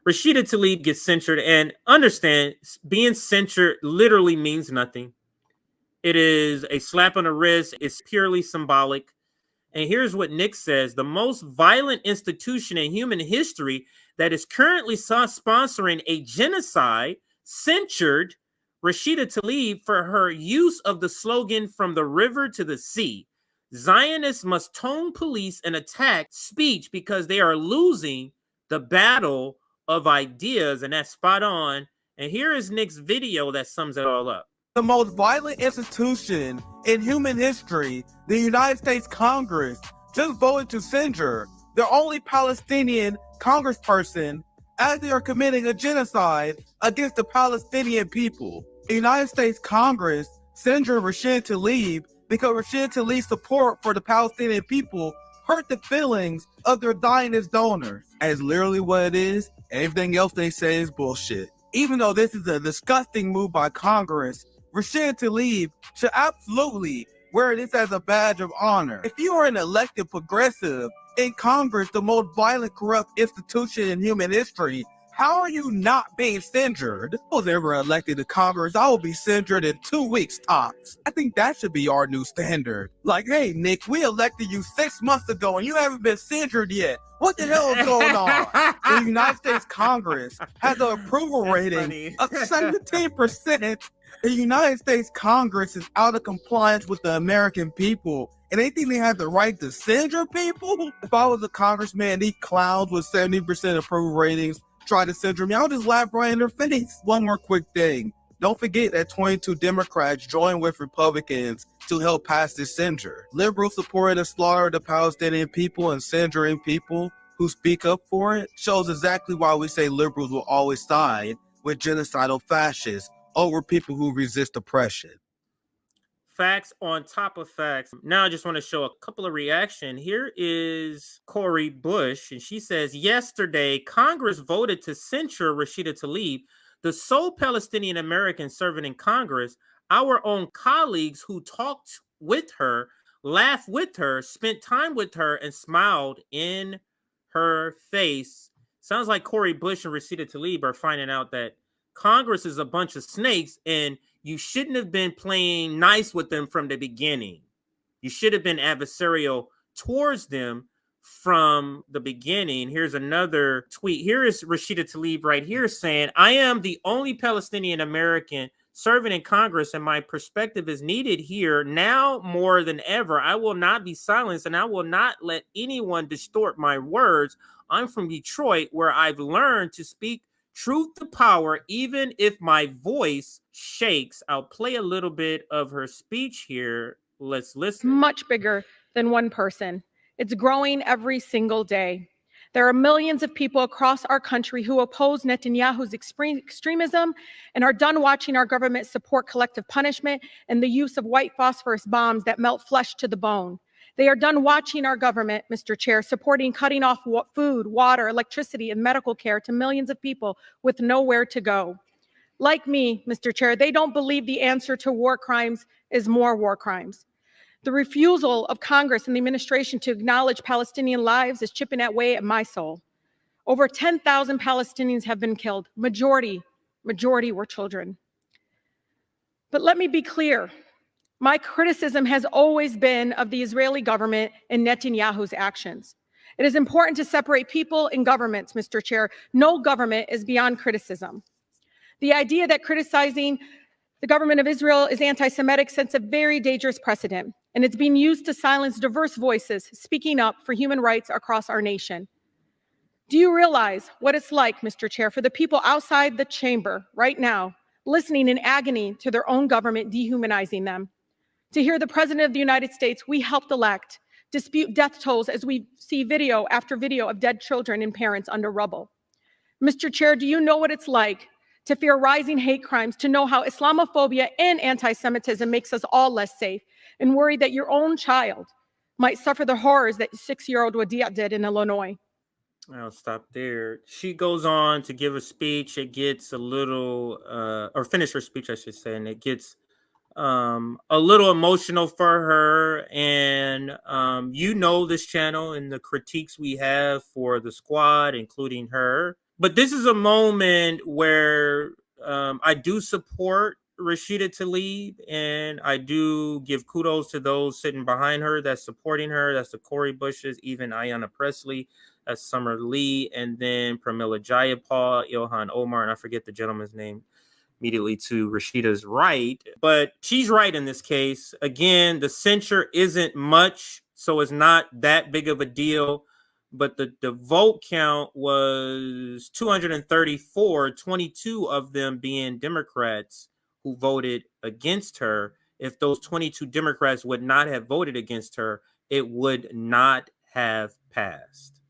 Rashida Tlaib gets censured, and understand, being censured literally means nothing. It is a slap on the wrist. It's purely symbolic. And here's what Nick says: the most violent institution in human history that is currently sponsoring a genocide censured Rashida Tlaib for her use of the slogan "From the river to the sea." Zionists must tone police and attack speech because they are losing the battle of ideas. And that's spot on. And here is Nick's video that sums it all up. The most violent institution in human history, the United States Congress, just voted to censure their only Palestinian congressperson as they are committing a genocide against the Palestinian people. The United States Congress censured Rashida Tlaib because Rashida Tlaib's support for the Palestinian people hurt the feelings of their Zionist donors. That's literally what it is. Everything else they say is bullshit. Even though this is a disgusting move by Congress, Rashida Tlaib should absolutely wear this as a badge of honor. If you are an elected progressive in Congress, the most violent, corrupt institution in human history, how are you not being censured? If I was ever elected to Congress, I will be censured in 2 weeks tops. I think that should be our new standard. Like, hey, Nick, we elected you 6 months ago and you haven't been censured yet. What the hell is going on? The United States Congress has an approval rating of 17%. The United States Congress is out of compliance with the American people, and they think they have the right to censure people? If I was a congressman, these clowns with 70% approval ratings try to censure me, I'll just laugh right in their face. One more quick thing. Don't forget that 22 Democrats joined with Republicans to help pass this censure. Liberals supporting the slaughter of the Palestinian people and censoring people who speak up for it shows exactly why we say liberals will always side with genocidal fascists over people who resist oppression. Facts on top of facts. Now I just want to show a couple of reaction. Here is Cori Bush, and she says, yesterday, Congress voted to censure Rashida Tlaib, the sole Palestinian American serving in Congress. Our own colleagues who talked with her, laughed with her, spent time with her, and smiled in her face. Sounds like Cori Bush and Rashida Tlaib are finding out that Congress is a bunch of snakes, and you shouldn't have been playing nice with them from the beginning. You should have been adversarial towards them from the beginning. Here's another tweet. Here is Rashida Tlaib right here saying, I am the only Palestinian American serving in Congress, and my perspective is needed here now more than ever. I will not be silenced, and I will not let anyone distort my words. I'm from Detroit, where I've learned to speak truth to power, even if my voice shakes. I'll play a little bit of her speech here. Let's listen. Much bigger than one person. It's growing every single day. There are millions of people across our country who oppose Netanyahu's extremism and are done watching our government support collective punishment and the use of white phosphorus bombs that melt flesh to the bone. They are done watching our government, Mr. Chair, supporting cutting off food, water, electricity, and medical care to millions of people with nowhere to go. Like me, Mr. Chair, they don't believe the answer to war crimes is more war crimes. The refusal of Congress and the administration to acknowledge Palestinian lives is chipping away at my soul. Over 10,000 Palestinians have been killed. Majority were children. But let me be clear. My criticism has always been of the Israeli government and Netanyahu's actions. It is important to separate people and governments, Mr. Chair. No government is beyond criticism. The idea that criticizing the government of Israel is anti-Semitic sets a very dangerous precedent, and it's being used to silence diverse voices speaking up for human rights across our nation. Do you realize what it's like, Mr. Chair, for the people outside the chamber right now, listening in agony to their own government dehumanizing them? To hear the President of the United States we helped elect dispute death tolls as we see video after video of dead children and parents under rubble? Mr. Chair, do you know what it's like to fear rising hate crimes, to know how Islamophobia and anti-Semitism makes us all less safe, and worry that your own child might suffer the horrors that 6-year-old Wadia did in Illinois? I'll stop there. She goes on to give a speech. It gets a little, or finish her speech, I should say, and it gets a little emotional for her. And you know this channel and the critiques we have for the squad, including her. But this is a moment where I do support Rashida Tlaib, and I do give kudos to those sitting behind her that's supporting her. That's the Cori Bushes, even Ayanna Pressley, that's Summer Lee, and then Pramila Jayapal, Ilhan Omar, and I forget the gentleman's name immediately to Rashida's right. But she's right in this case. Again, the censure isn't much, so it's not that big of a deal. But the vote count was 234, 22 of them being Democrats who voted against her. If those 22 Democrats would not have voted against her, it would not have passed.